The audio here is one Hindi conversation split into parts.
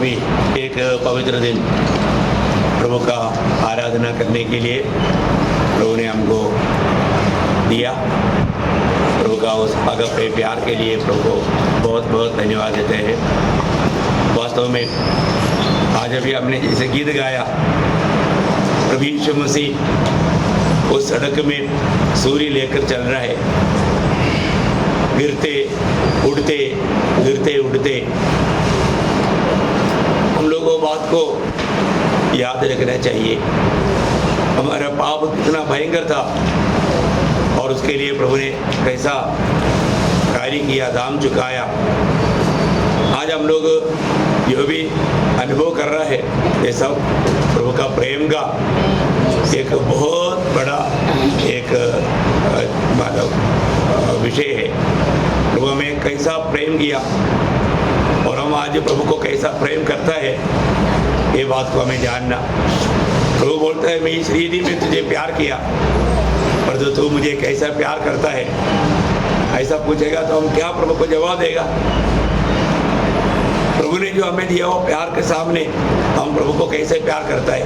भी एक पवित्र दिन प्रभु का आराधना करने के लिए प्रभु ने हमको दिया। प्रभु का उस अगपे प्यार के लिए प्रभु को बहुत बहुत धन्यवाद देते हैं। वास्तव में आज अभी हमने जैसे गीत गाया, प्रभु यीशु मसीह उस सड़क में सूर्य लेकर चल रहा है, गिरते उड़ते गिरते उड़ते। हम लोगों को बात को याद रखना चाहिए, हमारा पाप कितना भयंकर था और उसके लिए प्रभु ने कैसा कार्य किया, दाम चुकाया। आज हम लोग जो भी अनुभव कर रहा है ये सब प्रभु का प्रेम का एक बहुत बड़ा एक विषय है। प्रभु हमें कैसा प्रेम किया और हम आज प्रभु को कैसा प्रेम करता है, ये बात को हमें जानना। प्रभु बोलता है मैं इस रीति में तुझे प्यार किया, पर जो तू मुझे कैसा प्यार करता है, ऐसा पूछेगा तो हम क्या प्रभु को जवाब देगा। प्रभु ने जो हमें दिया वो प्यार के सामने हम प्रभु को कैसे प्यार करता है,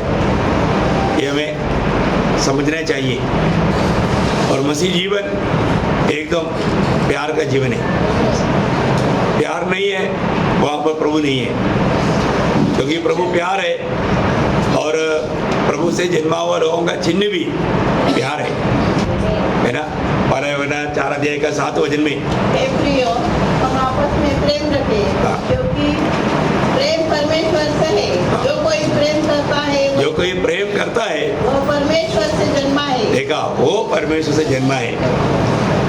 ये हमें समझना चाहिए। और मसीह जीवन एकदम प्यार का जीवन है। प्यार नहीं है वहाँ पर प्रभु नहीं है, क्योंकि प्रभु प्यार है और प्रभु से जन्मा हुआ लोगों का चिन्ह भी प्यार है ना। पहले वरना 4 अध्याय का 7 वचन में हम आपस में प्रेम रखें, क्योंकि प्रेम परमेश्वर से है। जो कोई प्रेम करता है वो परमेश्वर से जन्मा है। देखा, वो परमेश्वर से जन्मा है।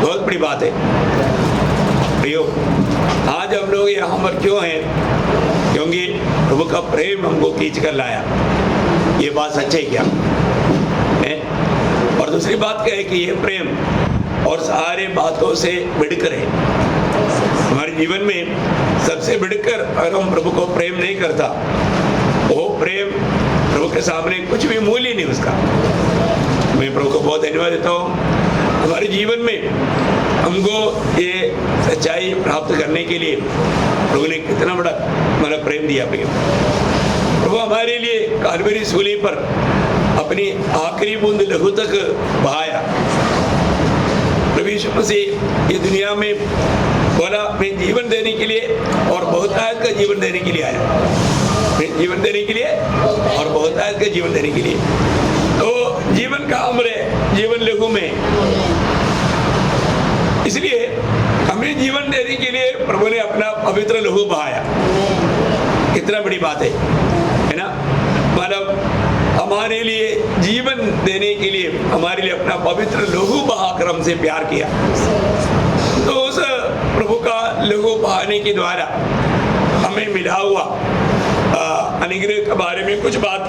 बहुत बड़ी बात है प्रियो। आज हम लोग यहाँ पर क्यों हैं? क्योंकि प्रभु का प्रेम हमको खींच कर लाया। ये बात सच्ची है क्या है? और दूसरी बात क्या है कि ये प्रेम और सारे बातों से बढ़कर है। हमारे जीवन में सबसे बढ़कर अगर हम प्रभु को प्रेम नहीं करता, वो प्रेम प्रभु के सामने कुछ भी मूल्य नहीं उसका। मैं प्रभु को बहुत धन्यवाद देता हूँ। हमारे जीवन में हमको ये सच्चाई प्राप्त करने के लिए प्रभु ने कितना बड़ा हमारा प्रेम दिया। प्रभु हमारे लिए कालवरी सूली पर अपनी आखिरी बूंद लहू तक बहाया। प्रभु यीशु मसीह ये दुनिया में बोला मैं जीवन देने के लिए और बहुतायत का जीवन देने के लिए आया। मैं जीवन देने के लिए और बहुतायत का जीवन देने के लिए। तो जीवन का अमर है जीवन लहू में, इसलिए हमें जीवन देने के लिए प्रभु ने अपना पवित्र लहू बहाया। कितना बड़ी बात है ना। मतलब हमारे लिए जीवन देने के लिए हमारे लिए अपना पवित्र लहू बहाकर हमसे प्यार किया। तो उस प्रभु का लहू बहाने के द्वारा हमें मिला हुआ अनुग्रह के बारे में कुछ बात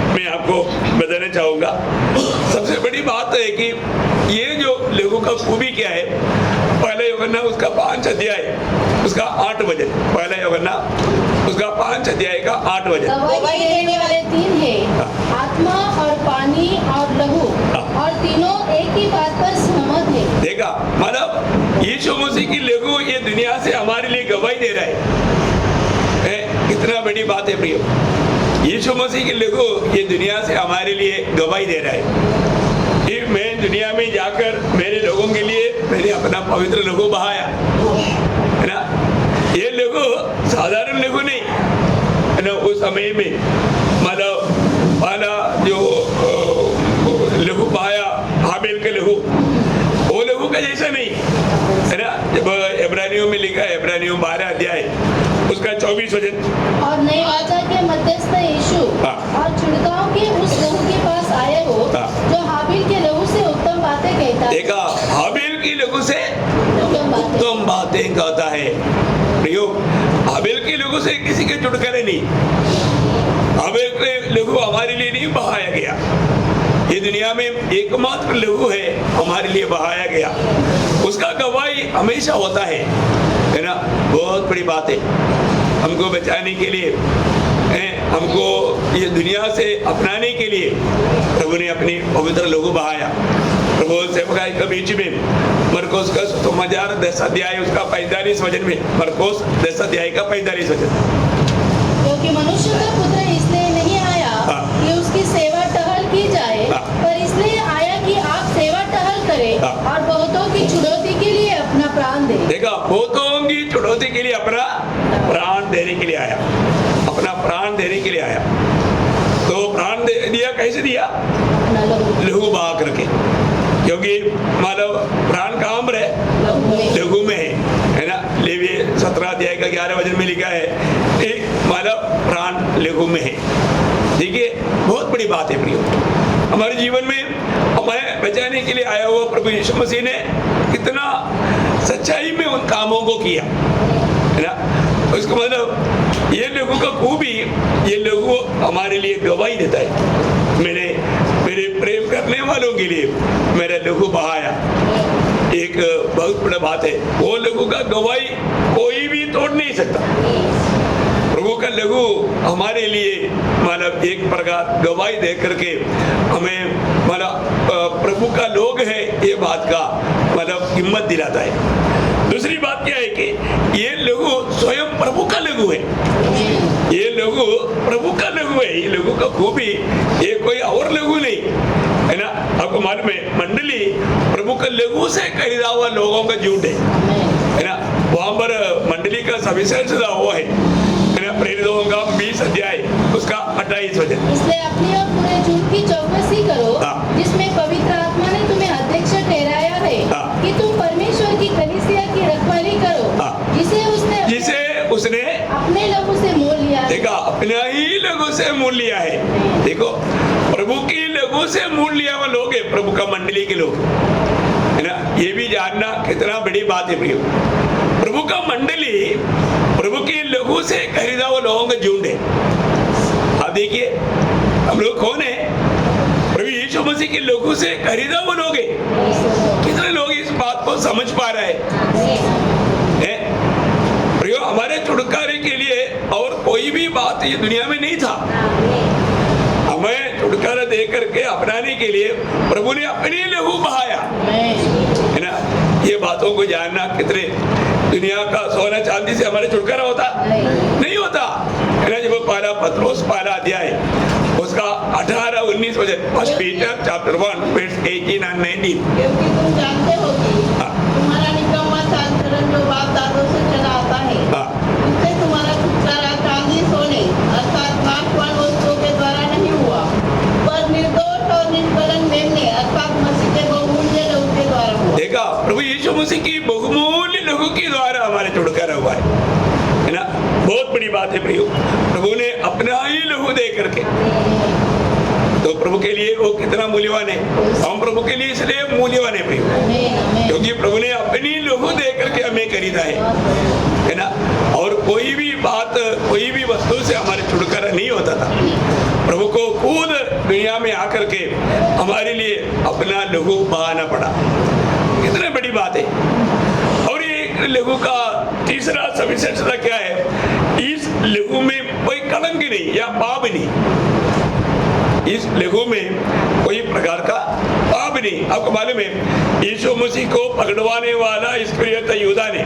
मैं आपको बताना चाहूँगा। सबसे बड़ी बात है कि ये जो लहू का खूबी क्या है, पहला यूहन्ना उसका 5 अध्याय उसका 8 वचन। पहला यूहन्ना उसका 5 अध्याय का 8 वचन। गवाही देने वाले 3 हैं, आत्मा और पानी और लहू, और तीनों एक ही बात पर सहमत है। देखा, मतलब यीशु मसीह की लहू ये दुनिया से हमारे लिए गवाही दे रहा है। कितना बड़ी बात है प्रियो। यीशु मसीह की लहू ये दुनिया से हमारे लिए गवाही दे रहा है कि मैं दुनिया में जाकर मेरे लोगों के लिए मैंने अपना पवित्र लहू बहाया, है ना। ये लहू साधारण लहू नहीं है ना। उस समय में मतलब वाला जो लहू बहाया हाबिल का लहू, वो लहू का जैसा नहीं है ना। जब इब्रानियों में लिखा है, इब्रानियों 12 अध्याय उसका 24 वचन। और नई वाचा के मध्यस्थ यीशु और छिड़काव के उस लहू के पास आए हो जो हाबिल के लहू से उत्तम बातें कहता है। देखा, हाबिल की लहू से उत्तम बातें कहता है। प्रियो, हाबिल की लहू से किसी के छुटकारे नहीं। हाबिल के लहू हमारे लिए नहीं बहाया गया, ये दुनिया में एकमात्र लहू है हमारे लिए बहाया गया। उसका गवाही हमेशा होता है ना। बहुत बड़ी बात है। हमको बचाने के लिए, हमको ये दुनिया से अपनाने के लिए प्रभु ने अपनी पवित्र लहू बहाया। प्रभु सेवकाई के बीच में मरकोस का 10 अध्याय उसका 45 वचन में, मरकोस 10 अध्याय का 45 वचन। क्योंकि मनुष्य का पुत्र इसलिए नहीं आया हाँ। कि उसकी सेवा टहल की जाए, हाँ। पर इसलिए आया कि आप सेवा टहल करें हाँ। और बहुतों की छुड़ौती के लिए अपना प्राण दे। देखा, बहुतों की छुड़ौती के लिए अपना प्राण देने के लिए आया, अपना प्राण देने के लिए आया। तो प्राण दिया, कैसे दिया? अपना लहू बहा करके, क्योंकि मानव प्राण कहाँ पर है? लघु में है ना। लेविय 17 अध्याय का 11 वचन में लिखा है कि मानव प्राण लघु में है। ठीक है, बहुत बड़ी बात है प्रियो। हमारे जीवन में हमें बचाने के लिए आया हुआ प्रभु यीशु मसीह ने कितना सच्चाई में उन कामों को किया, है ना। उसका मतलब ये लोगों का खूबी, ये लोगों हमारे लिए गवाही देता है। मेरे प्रेम करने वालों के लिए मेरा लहू बहाया, एक बहुत बड़ा बात है। वो लोगों का गवाही कोई भी तोड़ नहीं सकता। प्रभु का लहू हमारे लिए मतलब एक प्रकार गवाही दे करके हमें मतलब प्रभु का लोग है ये बात का मतलब हिम्मत दिलाता है। दूसरी बात क्या है कि ये लहू स्वयं प्रभु का लहू है। ये लहू प्रभु का लहू है। ये लहू का खूबी ये कोई और लहू नहीं, है ना। आपको मालूम है, मंडली प्रभु का लहू से खरीदा हुआ लोगों का झूठ है ना। वहां पर मंडली का सविशेष वो है ना। प्रेरितों का 20 अध्याय उसका 28 वचन। इसलिए अपनी और पूरे झूठ की चौकसी करो, हाँ। जिसमें पवित्र आत्मा ने तुम्हें अध्यक्ष ठहराया है, हाँ। कि तुम परमेश्वर की कलीसिया की रखवाली करो, हाँ। जिसे उसने अपने लहू से मोल लिया है। देखा, अपने ही लहू से मोल लिया है। देखो, प्रभु की लहू से मोल लिया हुआ लोग है प्रभु का मंडली के लोग, है ना। ये भी जानना कितना बड़ी बात है प्रियो। प्रभु का मंडली प्रभु की लहू से खरीदा हुआ लोगों का झुंड है। आप देखिए, हम लोग कौन है? प्रभु यीशु मसीह की लहू से खरीदा हुआ लोग है। कितने लोग इस बात को समझ पा रहे हैं? प्रियो, हमारे छुटकारे के लिए और कोई भी बात ये दुनिया में नहीं था। हमें छुटकारा दे करके अपनाने के लिए प्रभु ने अपने लहू बहाया, है ना। ये बातों को जानना कितने, दुनिया का सोना चांदी से हमारे छुटकारा होता नहीं होता, है ना। जब पहला पत्रोस पहला अध्याय उसका 18-19 वचन, first Peter chapter 1 verse 18 and 19। क्योंकि तुम जानते हो कि तुम्हारा निकम्मा चाल-चलन जो बाप दादों से चला आता है, उससे तुम्हारा छुटकारा चांदी सोने अर्थात नाशवान वस्तुओं के द्वारा नहीं हुआ, पर निर्दोष और निष्कलंक मेमने अर्थात मसीह के बहुमूल्य लहू के द्वारा हुआ। देखा, प्रभु यीशु मसीह की बहुमूल्य लहू के द्वारा हमारे छुटकारा हुआ है ना। बहुत बड़ी बात है प्रियो। प्रभु ने अपना ही लहू दे करके, तो प्रभु के लिए वो कितना मूल्यवान है। हम प्रभु के लिए इसलिए मूल्यवान है प्रियो, क्योंकि प्रभु ने अपनी लहू दे करके हमें खरीदा है ना। और कोई भी बात, कोई भी वस्तु से हमारे छुटकारा नहीं होता था। प्रभु को खुद दुनिया में आकर के हमारे लिए अपना लहू बहाना पड़ा। कितनी बड़ी बात है। और ये लहू का तीसरा सविशेषता क्या है? इस लहू में कोई कलंक नहीं या पाप नहीं। इस लहू में कोई प्रकार का पाप नहीं। आपको मालूम है, यीशु मसीह को पकड़वाने वाला इस्करियोत यहूदा ने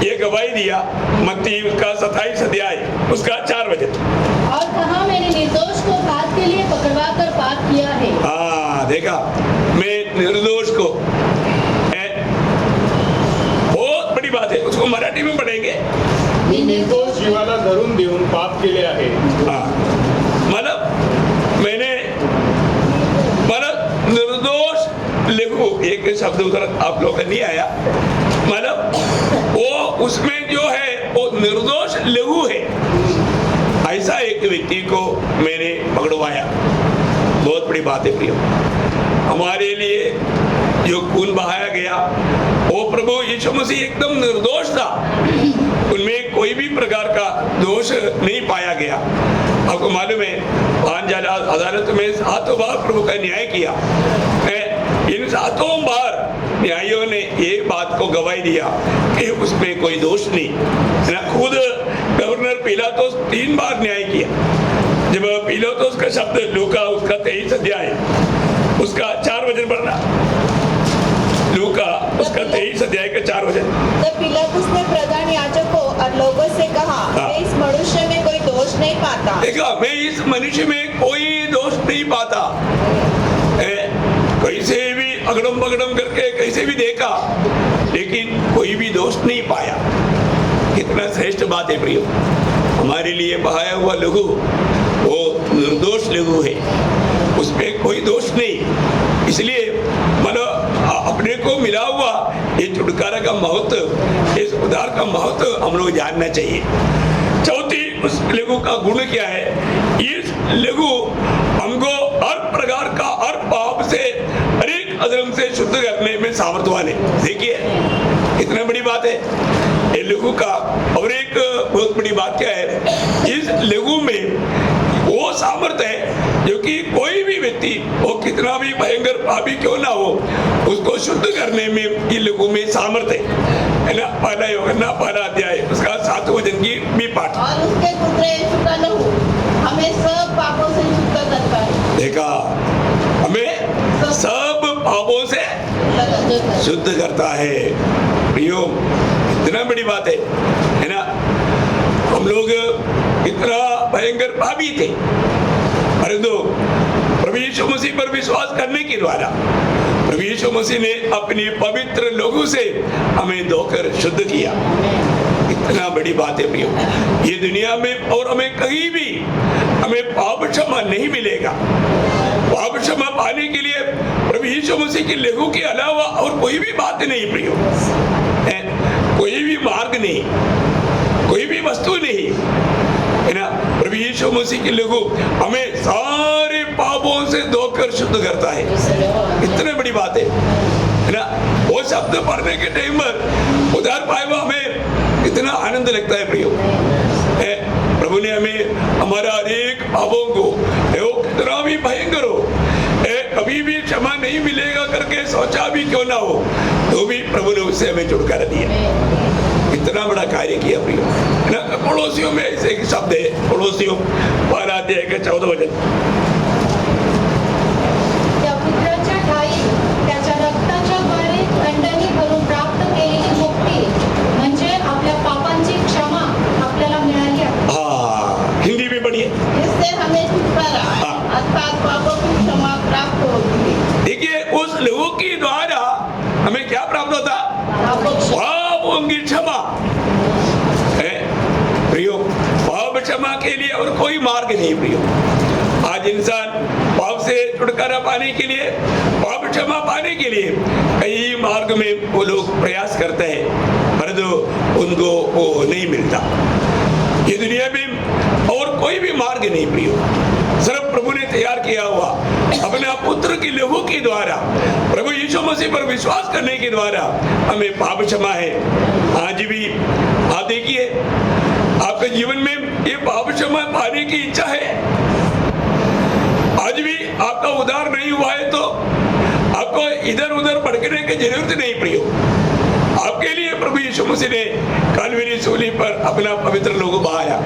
ये गवाही दिया, मत्ती उसका 27 अध्याय उसका 4 वचन। और कहा, मैंने निर्दोष को घात के लिए पकड़वा कर पाप किया है। हाँ, देखा, मैं निर्दोष को, बहुत बड़ी बात है। उसको मराठी में पढ़ेंगे, निर्दोष जीवाला धरून देऊन पाप केले आहे। मतलब मैंने मतलब निर्दोष लहू, एक शब्द उधर आप लोगों का नहीं आया, मतलब वो उसमें जो है वो निर्दोष लहू है। ऐसा एक व्यक्ति को मैंने पकड़वाया। बहुत बड़ी बात है प्रियो। हमारे लिए जो खून बहाया गया वो प्रभु यीशु मसीह एकदम निर्दोष था। उनमें कोई भी प्रकार का दोष नहीं पाया गया। आपको मालूम है, अदालत में 7 बार प्रभु का न्याय किया। इन 7 बार न्यायियों ने ये बात को गवाही दिया कि उसमें कोई दोष नहीं, है ना। खुद गवर्नर पिलातुस 3 बार न्याय किया। जब पिलातुस का शब्द लूका उसका 23 अध्याय उसका 4 वचन पढ़ना, लूका उसका 23 अध्याय का 4 वचन। तब पिलातुस ने प्रधान याजकों और लोगों से कहा, इस मनुष्य में कोई दोष नहीं इस मनुष्य में कोई दोष नहीं पाता। कैसे भी अगड़म बगड़म करके कैसे भी देखा, लेकिन कोई भी दोष नहीं पाया। कितना श्रेष्ठ बात है प्रियो। हमारे लिए बहाया हुआ लहू वो निर्दोष लहू है, उसमें कोई दोष नहीं। इसलिए अपने को मिला हुआ ये छुटकारा का महत्व, इस उद्धार का महत्व हम लोग जानना चाहिए। चौथी उस लघु का गुण क्या है? इस लघु हमको हर प्रकार का, हर पाप से, हर एक अधर्म से शुद्ध करने में सामर्थ्यवान है। देखिए कितना बड़ी बात है ये लघु का। और एक बहुत बड़ी बात क्या है, इस लघु में वो सामर्थ्य है जो कि कोई भी व्यक्ति वो कितना भी भयंकर पापी क्यों ना हो, उसको शुद्ध करने में ये लघु में सामर्थ्य है ना। पहला यूहन्ना 12 अध्याय उसका 7 वचन की भी पाठ। और उसके पुत्र यीशु का लहू हमें सब पापों से शुद्ध करता है। देखा, हमें सब पापों से शुद्ध करता है। प्रियो इतना बड़ी बात है ना। हम लोग इतना भयंकर पापी थे, परंतु प्रभु यीशु मसीह पर विश्वास करने के द्वारा प्रभु यीशु मसीह ने अपनी पवित्र लहू से हमें धोकर शुद्ध किया। इतना बड़ी बात है प्रियो। ये दुनिया में और हमें कहीं भी हमें पाप क्षमा नहीं मिलेगा। पाप क्षमा पाने के लिए प्रभु यीशु मसीह के लहू के अलावा और कोई भी बात नहीं प्रियो, कोई भी मार्ग नहीं, कोई भी वस्तु नहीं है ना। प्रभु यीशु मसीह के लहू हमें सारे पापों से धोकर शुद्ध करता है। इतने बड़ी बात है ना। वो शब्द पढ़ने के टाइम पर उधार पाए हुआ हमें इतना आनंद लगता है प्रियो। प्रभु ने हमें हमारा अनेक पापों को वो कितना भी भयंकर हो, कभी भी क्षमा नहीं मिलेगा करके सोचा भी क्यों ना हो, तो भी प्रभु ने उससे हमें छुटकारा दिया। इतना बड़ा कार्य किया प्रियो ना। पड़ोसियों में ऐसे एक शब्द है, पड़ोसियों 12 अध्याय के 14 वचन। त्या पुत्राच्या ठायी त्याच्या रक्ताच्या द्वारे दंडनी भरून प्राप्त केलेली मुक्ती म्हणजे आपल्या पापांची क्षमा आपल्याला मिळाली आहे। हाँ, हिंदी में पढ़िए। इससे हमें छुटकारा अर्थात पापों की क्षमा प्राप्त होती है। देखिए उस लहू के द्वारा हमें क्या प्राप्त होता? पापों की क्षमा। प्रियो पाप क्षमा के लिए और कोई मार्ग नहीं प्रियो। आज इंसान पाप से छुटकारा पाने के लिए, पाप क्षमा पाने के लिए कई मार्ग में वो लोग प्रयास करते हैं, परंतु उनको वो नहीं मिलता। ये दुनिया में और कोई भी मार्ग नहीं प्रियो। सिर्फ प्रभु ने तैयार किया हुआ अपने पुत्र की लहू के द्वारा, प्रभु यीशु मसीह पर विश्वास करने के द्वारा हमें पाप क्षमा है। आज भी आप देखिए आपके जीवन में ये पाप क्षमा पाने की इच्छा है, आज भी आपका उद्धार नहीं हुआ है, तो आपको इधर उधर भटकने की जरूरत नहीं प्रियो। आपके लिए प्रभु यीशु मसीह ने कलवरी सूली पर अपना पवित्र लहू बहाया।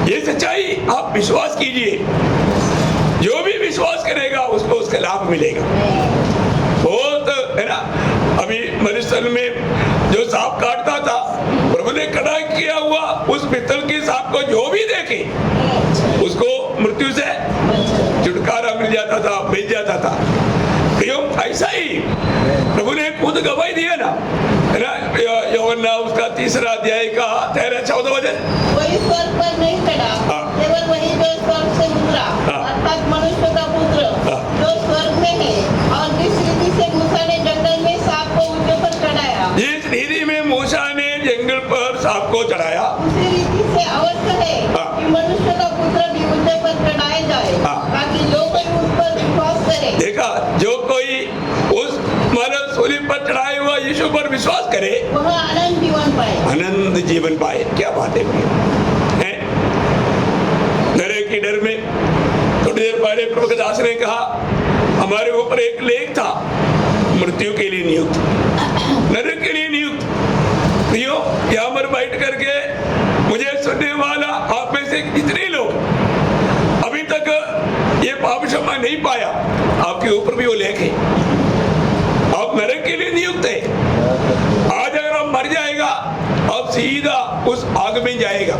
ये सच्चाई आप विश्वास कीजिए, जो भी विश्वास करेगा उसको उसका लाभ मिलेगा। बहुत है ना। अभी मरुस्थल में जो सांप काटता था, प्रभु ने कड़ा किया हुआ उस पित्तल के सांप को जो भी देखे उसको मृत्यु से छुटकारा मिल जाता था, मिल जाता था। ऐसा ही प्रभु ने खुद गवाही दिया ना, है ना। यूहन्ना उसका 3 अध्याय का 13-14 वचन। वही स्वर्ग पर नहीं चढ़ा, केवल वही जो स्वर्ग से उतरा, अर्थात मनुष्य का पुत्र जो स्वर्ग में है। और जिस रीति से मूसा ने जंगल में सांप को ऊंचे पर चढ़ाया, जिस रीति में मूसा ने जंगल पर सांप को चढ़ाया, उसी रीति से अवश्य है कि मनुष्य का पुत्र भी ऊंचे पर चढ़ाया जाए, ताकि जो कोई उस पर विश्वास करे। देखा, जो कोई उस मानव सूली पर चढ़ाए हुआ यीशु पर विश्वास करे वह आनंद जीवन पाए। आनंद जीवन पाए। क्या बात है हैं? नरक के डर में थोड़ी देर पहले प्रभु दास ने कहा हमारे ऊपर एक लेख था मृत्यु के लिए नियुक्त, नरक के लिए नियुक्त। प्रियो यहाँ पर बैठ करके मुझे सुनने वाला आप में से जितने लोग अभी तक ये पाप क्षमा नहीं पाया, आपके ऊपर भी वो लेख है, आप नरक के लिए नियुक्त है। आज अगर आप मर जाएगा आप सीधा उस आग में जाएगा।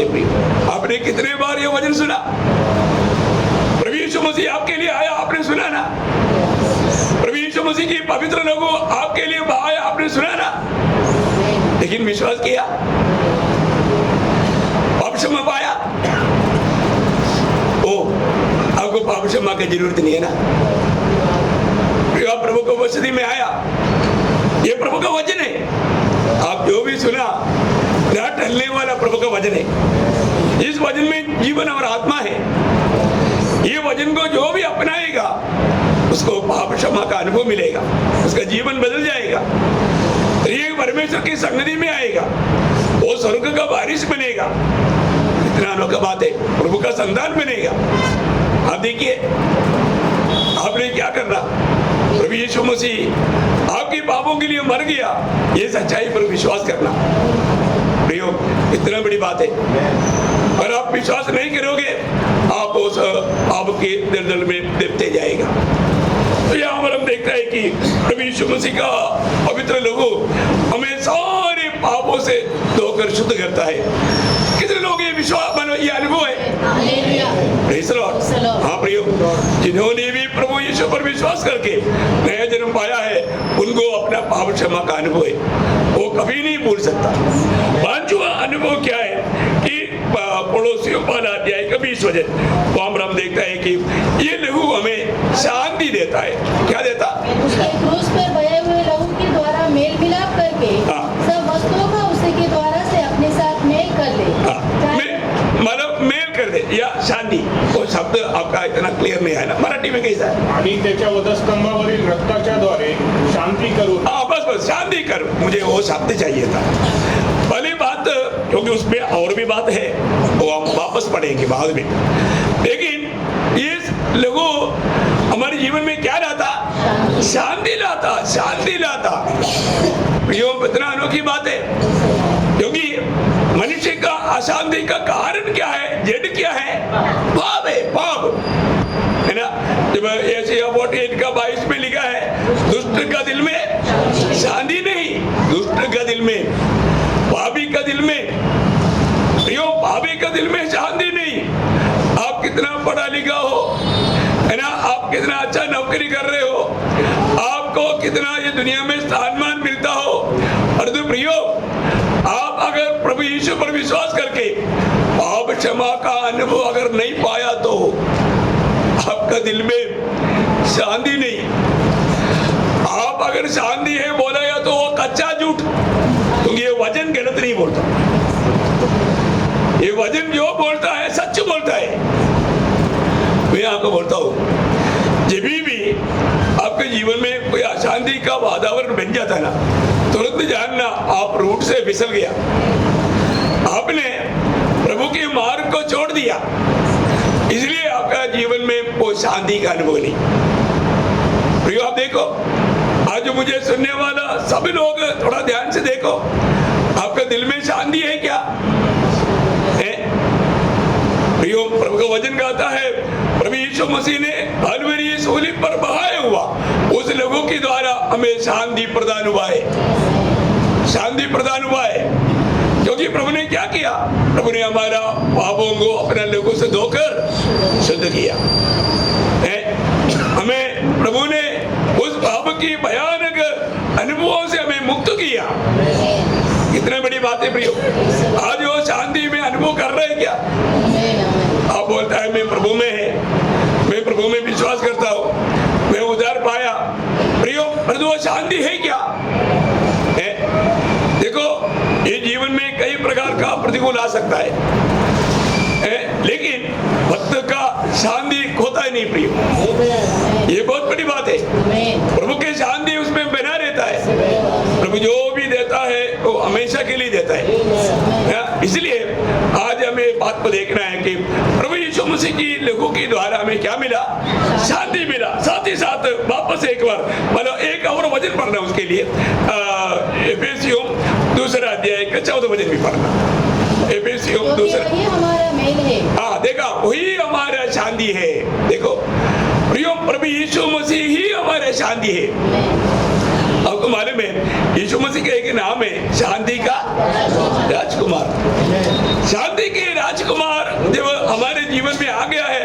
भी। आपने कितने बार ये वचन सुना? प्रभु यीशु मसीह आपके लिए आया, आपने सुना ना? प्रभु यीशु मसीह की पवित्र लहू आपके लिए बहाया, आपने सुना ना? लेकिन विश्वास किया, पाप क्षमा पाया? ओ, आपको पाप क्षमा की जरूरत नहीं है ना? प्रभु को वसती में आया, ये प्रभु का वचन है। आप जो भी सुना ना, टलने वाला प्रभु का वचन है। इस वचन में जीवन और आत्मा है। ये वचन को जो भी अपनाएगा उसको पाप क्षमा का अनुभव मिलेगा, उसका जीवन बदल जाएगा, ये परमेश्वर की संगति में आएगा, वो स्वर्ग का वारिस बनेगा। इतना अनोखा बात है, प्रभु का संतान बनेगा। आप देखिए, आपने क्या करना? प्रभु यीशु मसीह आपके पापों के लिए मर गया, ये सच्चाई पर विश्वास करना। प्रियो, इतना बड़ी बात है। और आप विश्वास नहीं करोगे, आप उस आपके दलदल में देते जाएगा। तो यहाँ पर हम देखते हैं कि प्रभु यीशु मसीह का पवित्र लहू हमें सारे पापों से धोकर शुद्ध करता है। कितने लोग ये विश्वास, ये अनुभव है? Praise the Lord। हाँ प्रियो, जिन्होंने भी प्रभु यीशु पर विश्वास करके नया जन्म पाया है, उनको अपना पाप क्षमा का अनुभव है, वो कभी नहीं भूल सकता। पांचवा अनुभव क्या है कि पड़ोसियों वाला अध्याय का 20 वचन, वहां पर हम देखता है कि ये लहू हमें शांति देता है। क्या देता? उसके क्रूस पर बहे हुए लहू के द्वारा मेल मिलाप करके सब वस्तुओं का उसी के द्वारा से अपने साथ मेल कर ले। मतलब मेल कर दे या शांती, वो शब्द आपका इतना क्लियर नहीं है ना, मराठी में कैसा है? आणि त्याच्या वधस्तंभावरील रक्ताच्या द्वारे शांती करू। हाँ बस शांति कर, मुझे वो शब्द चाहिए था। पहली बात, क्योंकि उसमें और भी बात है, वो हम वापस पढ़ेंगे बाद में। लेकिन ये लहू हमारे जीवन में क्या लाता? शांति लाता, शांति लाता। ये इतना अनोखी बात है, क्योंकि मनुष्य का अशांति का कारण क्या है? जड़ क्या है? पाप है, पाप है ना। जब यशायाह 48 का 22 में लिखा है, दुष्ट का दिल में शांति नहीं, दुष्ट का दिल में, पापी का दिल में, प्रियो पापी का दिल में शांति नहीं। आप कितना पढ़ा लिखा हो, है ना, आप कितना अच्छा नौकरी कर रहे हो, आपको कितना ये दुनिया में सम्मान मिलता हो, और तो प्रियो आप अगर प्रभु यीशु पर विश्वास करके पाप क्षमा का अनुभव अगर नहीं पाया तो आपका दिल में शांति नहीं। आप अगर शांति है बोला या तो वो कच्चा झूठ, क्योंकि ये वचन गलत नहीं बोलता, ये वचन जो बोलता है सच बोलता है। मैं आपको बोलता हूँ, जब भी आपके जीवन में कोई अशांति का वातावरण बन जाता है ना, तुरंत जानना आप रूट से फिसल गया, आपने प्रभु के मार्ग को छोड़ दिया, इसलिए आपका जीवन में वो शांति का अनुभव नहीं। प्रियो आप देखो, आज मुझे सुनने वाला सभी लोग थोड़ा ध्यान से देखो, आपका दिल में शांति है क्या? प्रियो प्रभु का वचन कहता है, प्रभु यीशु मसीह ने कलवरी सूली पर बहाया हुआ उस लहू के द्वारा हमें शांति प्रदान हुआ है, शांति प्रदान हुआ है। क्योंकि प्रभु ने क्या किया? प्रभु ने हमारा पापों को अपने लहू से धोकर शुद्ध किया है। हमें प्रभु ने उस पाप की भयानक अनुभवों से हमें मुक्त किया। कितने बड़ी बात है प्रियो। आज वो शांति में अनुभव कर रहे हैं क्या? आप बोलता है मैं प्रभु में है, मैं प्रभु में विश्वास करता हूँ, मैं उद्धार पाया। प्रियो पर वो शांति है क्या? है? देखो ये जीवन में कई प्रकार का प्रतिकूल आ सकता है, लेकिन भक्त का शांति खोता ही नहीं प्रियो। ये बहुत बड़ी बात है। प्रभु के शांति उसमें बना रहता है। प्रभु जो भी देता है वो हमेशा के लिए देता है। इसलिए आज हमें बात को देखना है कि प्रभु यीशु मसीह की लहू के द्वारा हमें क्या मिला? शांति मिला। साथ ही साथ वापस एक बार मतलब एक और वचन पढ़ना उसके लिए, एफेसियों 2 अध्याय का 14 वचन भी पढ़ना। एफेसियों 2 हमारा मेल है। हाँ देखा, वही हमारा शांति है। देखो प्रियो प्रभु यीशु मसीह ही हमारा शांति है। आपको मालूम है यीशु मसीह का एक नाम है शांति का राजकुमार। शांति के जीवन में आ गया है,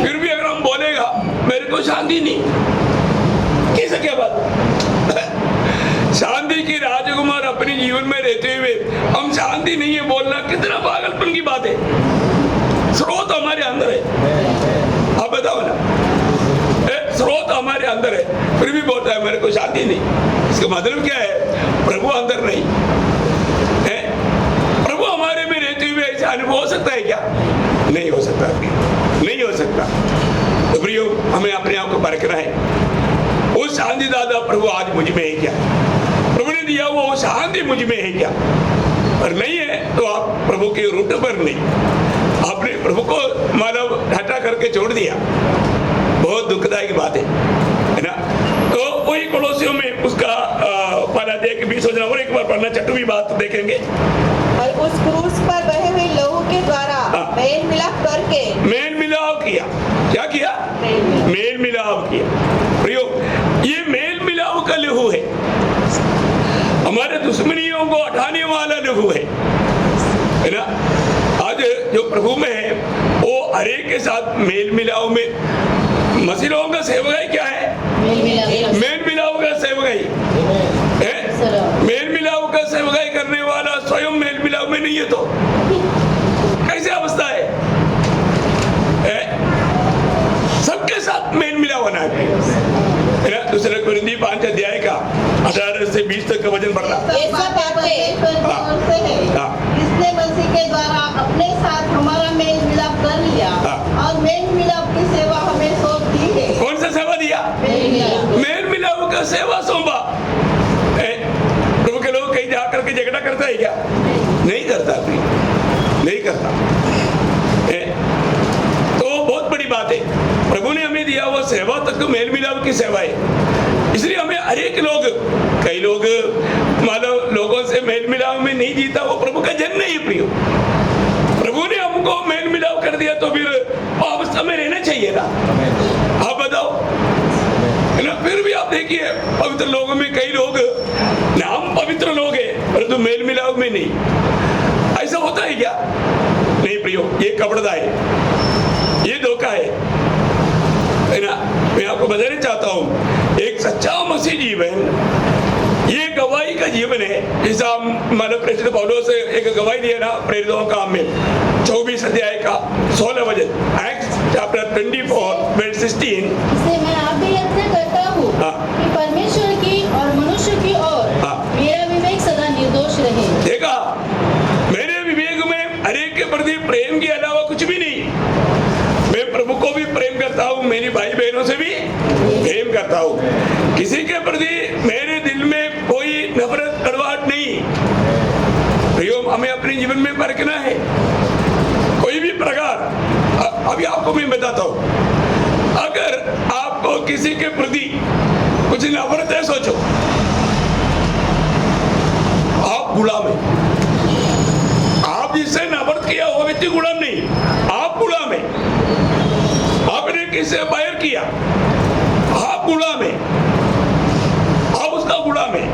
फिर भी अगर हम बोलेगा मेरे को शांति नहीं, कैसे क्या बात? शांति की राजकुमार अपने जीवन में रहते हुए हम शांति नहीं है बोलना कितना पागलपन की बात है। स्रोत हमारे अंदर है, आप बताओ ना, स्रोत हमारे अंदर है, फिर भी बोलता है मेरे को शांति नहीं। इसका मतलब क्या है? प्रभु अंदर नहीं है। प्रभु हमारे में रहते हुए ऐसा अनुभव हो सकता है क्या? नहीं हो सकता, नहीं हो सकता। तो प्रियो, हमें अपने आप को परखना है। वो शांति दादा प्रभु आज मुझ में है क्या? प्रभु ने दिया वो शांति मुझ में है क्या? और नहीं है तो आप प्रभु के रूट पर नहीं, आपने प्रभु को मानव हटा करके छोड़ दिया। बहुत दुखदायक बात है ना। तो वही कोलोसियों में उसका पहला अध्याय के 20 वचन और एक बार पढ़ना, छठवीं बात देखेंगे। और उस क्रूस पर बहे हुए लहू के द्वारा मेल मिलाप करके, मेल मिलाप किया। क्या किया? मेल मिलाप किया। प्रियो, ये मेल मिलाप का लहू है, हमारे दुश्मनियों को हटाने वाला लहू है ना। आज जो प्रभु में है वो हरे के साथ मेल मिलाओ में मसीह लोगों का सेवकाई क्या है? मेल मिलाओ का सेवकाई है। मेल मिलाओ का सेवकाई करने वाला स्वयं मेल मिलाओ में नहीं है तो कैसे अवस्था है? सबके साथ मेल मिलाओ होना है। दूसरे कुरिन्थी 5 अध्याय का 18 से 20 तक का वचन पढ़ना। इसने मसीह के द्वारा अपने साथ हमारा मेल मिलाप कर लिया और मेल मिलाप की सेवा हमें सौंप दी है। कौन सा सेवा दिया? मेल मिलाप का सेवा सौंपा। प्रभु के लोग कहीं जा करके झगड़ा करता है क्या? नहीं करता, नहीं करता। तो बहुत बड़ी बात है, प्रभु ने हमें दिया वो सेवा तक मेल मिलाप की सेवा है। इसलिए हमें हर एक लोग, कई लोग मानो लोगों से मेल मिलाप में नहीं जीता, वो प्रभु का जन नहीं प्रियो। प्रभु ने हमको मेल मिलाप कर दिया तो फिर अवस्था में रहना चाहिए ना। आप बताओ ना। फिर भी आप देखिए पवित्र लोगों में कई लोग नाम पवित्र लोग हैं परंतु मेल मिलाप में नहीं। ऐसा होता है क्या? नहीं प्रियो, ये कपड़दा है, ये धोखा है ना। मैं आपको बताना चाहता हूँ, एक सच्चा मसीह जीवन ये गवाही का जीवन है। जैसा मानव प्रेरित पौलुस से एक गवाही दिया ना प्रेरितों का में 24 अध्याय का 16 वचन, एक्ट्स चैप्टर 24 वर्स 16। इससे मैं आप भी यत्न करता हूँ कि परमेश्वर की और मनुष्य की ओर मेरा विवेक सदा निर्दोष रहे। देखा, मेरे विवेक में हरेक के प्रति प्रेम के अलावा कुछ भी नहीं। मैं प्रभु को भी प्रेम करता हूँ, मेरी भाई बहनों से भी प्रेम करता हूँ। किसी के प्रति मेरे दिल में कोई नफरत कड़वाहट नहीं। प्रियो, हमें अपने जीवन में परखना है कोई भी प्रकार। अभी आपको मैं बताता हूँ, अगर आपको किसी के प्रति कुछ नफरत है, सोचो आप गुलाम है। आप जिससे नफरत किया वो व्यक्ति गुलाम नहीं, आप गुलाम है। आपने किससे बैर किया, आप गुलाम है, आप उसका गुलाम है।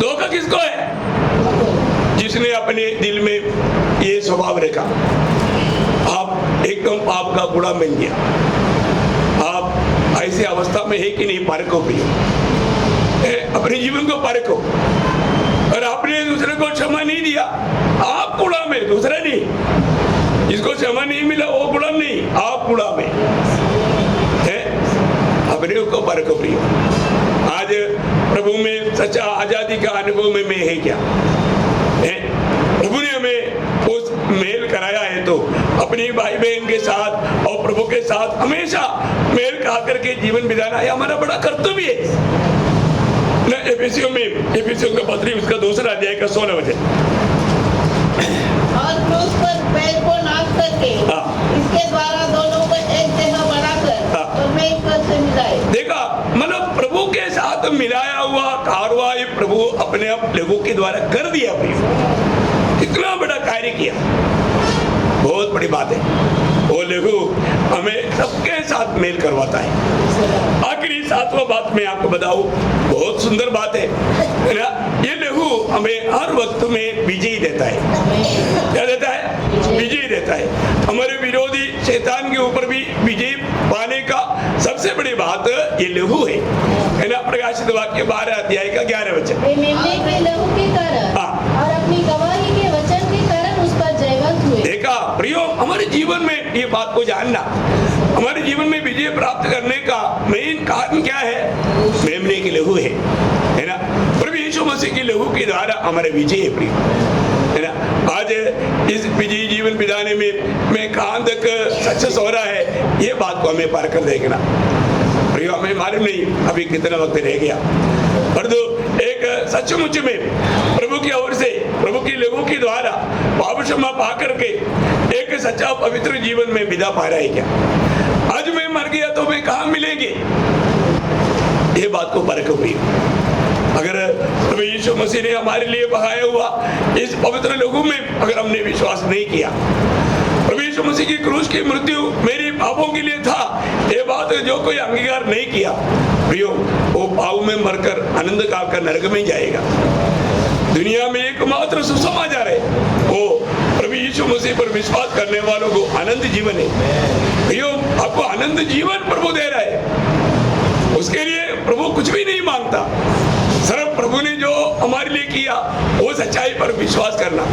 धोखा किसको है? जिसने अपने दिल में ये स्वभाव रखा, आप एकदम पाप का गुलाम बन गया। आप ऐसी अवस्था में है कि नहीं? पारखो प्रिय, अपने जीवन को पारखो। और आपने दूसरे को क्षमा नहीं दिया, आप गुलाम है, दूसरा नहीं। जिसको क्षमा नहीं मिला वो गुलाम नहीं, आप गुलाम है। अपने को परखो प्रिय। आज प्रभु में सच्चा आजादी का अनुभव में मैं है क्या? प्रभु ने हमें उस मेल कराया है तो अपनी भाई बहन के साथ और प्रभु के साथ हमेशा मेल खा करके जीवन बिताना है हमारा बड़ा कर्तव्य है ना। एफिसियों का पत्री उसका 2 अध्याय का 16 वचन। और क्रूस पर पैर को नाश करके इसके द्वारा दोनों को एक देह बनाकर परमेश्वर से मिलाए। देखा, मतलब प्रभु के साथ मिलाया हुआ कार्रवाई प्रभु अपने आप लोगों के द्वारा कर दिया। कितना बड़ा कार्य किया, बहुत बड़ी बात है। वो लहू हमें सबके साथ मेल करवाता है। आखिरी 7वां बात मैं आपको बताऊं, बहुत सुंदर बात है ना। ये लहू हमें हर वक्त में विजय देता है। क्या देता है? विजय देता है। हमारे विरोधी शैतान के ऊपर भी विजय पाने का सबसे बड़ी बात ये लहू है ना। प्रकाशित वाक्य 12 अध्याय का 11 वचन। वे मेमने के लहू के कारण और अपनी गवाही के वचन के कारण उस पर जयवंत हुए। देखा प्रियो, हमारे जीवन में ये बात को जानना, हमारे जीवन में विजय प्राप्त करने का मेन कारण क्या है? मेमने की लहू है ना। प्रभु यीशु मसीह की लहू के द्वारा हमारे विजय है प्रिय, है ना। आज इस विजयी जीवन बिताने में मैं कहां तक सक्सेस हो रहा है, ये बात को हमें पार कर देखना प्रियो। हमें मालूम नहीं अभी कितना वक्त रह गया, पर तो एक सचमुच में प्रभु की ओर से, प्रभु की लहू के द्वारा पाप क्षमा पा करके एक सच्चा पवित्र जीवन में बिता पा रहा है क्या? आज मैं मर गया तो मैं कहाँ मिलेंगे? ये बात को परख हुई। अगर प्रभु यीशु मसीह ने हमारे लिए बहाया हुआ इस पवित्र लहू में अगर हमने विश्वास नहीं किया, प्रभु यीशु मसीह की क्रूस की मृत्यु मेरे पापों के लिए था, ये बात जो कोई अंगीकार नहीं किया प्रियो, वो पाप में मरकर आनंद काल का नरक में जाएगा। दुनिया में एकमात्र सुसमाचार है वो प्रभु यीशु मसीह पर विश्वास करने वालों को आनंद जीवन है। प्रियो, आपको आनंद जीवन प्रभु दे रहा है, उसके लिए प्रभु कुछ भी नहीं मांगता। सिर्फ प्रभु ने जो हमारे लिए किया वो सच्चाई पर विश्वास करना।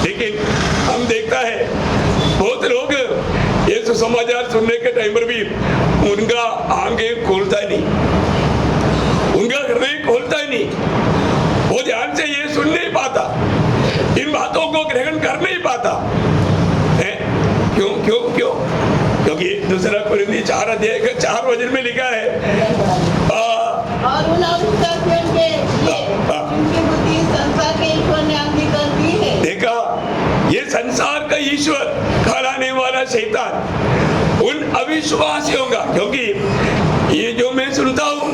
लेकिन हम देखता है बहुत लोग ये सुसमाचार सुनने के टाइम पर भी उनका आंखें खोलता ही नहीं, उनका हृदय खोलता ही नहीं, वो ध्यान से ये सुन नहीं पाता, इन बातों को ग्रहण कर नहीं पाता है। क्यों क्यों क्यों? क्योंकि दूसरा कुरिन्थी 4 अध्याय का 4 वचन में लिखा है और उन अविश्वासियों के लिए जिनकी बुद्धि संसार के ईश्वर ने अंगीकार की है। देखा, ये संसार का ईश्वर कहलाने वाला शैतान उन अविश्वासियों का, क्योंकि ये जो मैं सुनता हूँ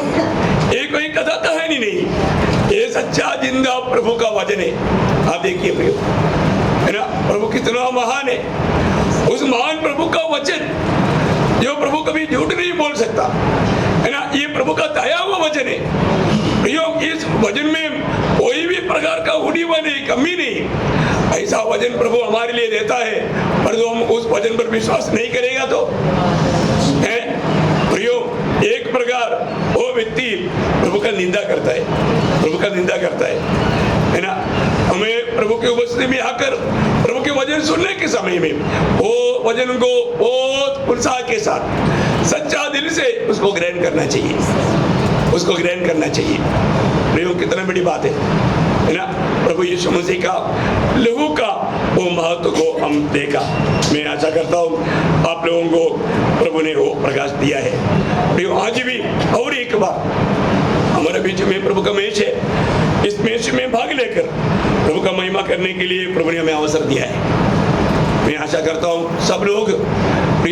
ये कोई कथा कहानी नहीं, ये सच्चा जिंदा प्रभु का वचन है। आप देखिए प्रियो, है ना, प्रभु कितना महान है। उस महान प्रभु का वचन जो प्रभु कभी झूठ नहीं बोल सकता, है ना, ये प्रभु का दया हुआ वचन है प्रियो। इस वचन में कोई भी प्रकार का उड़ीवा नहीं, कमी नहीं। ऐसा वचन प्रभु हमारे लिए देता है, पर जो हम उस वचन पर विश्वास नहीं करेगा तो है प्रियो, एक प्रकार वो व्यक्ति प्रभु का निंदा करता है, प्रभु का निंदा करता है ना। हमें प्रभु के उपस्थिति में आकर प्रभु के वचन सुनने के समय में वो वचन को बहुत उत्साह के साथ सच्चा दिल से उसको ग्रहण करना चाहिए, उसको ग्रहण करना चाहिए प्रियो। कितना बड़ी बात है ना। प्रभु यीशु मसीह का लहू का वो महत्व को हम देखा। मैं आशा करता हूँ आप लोगों को प्रभु ने वो प्रकाश दिया है प्रियो। आज भी और एक बार हमारे बीच में प्रभु का मेज है, इस मेज में भाग लेकर प्रभु का महिमा करने के लिए प्रभु ने हमें अवसर दिया है। मैं आशा करता हूँ सब लोग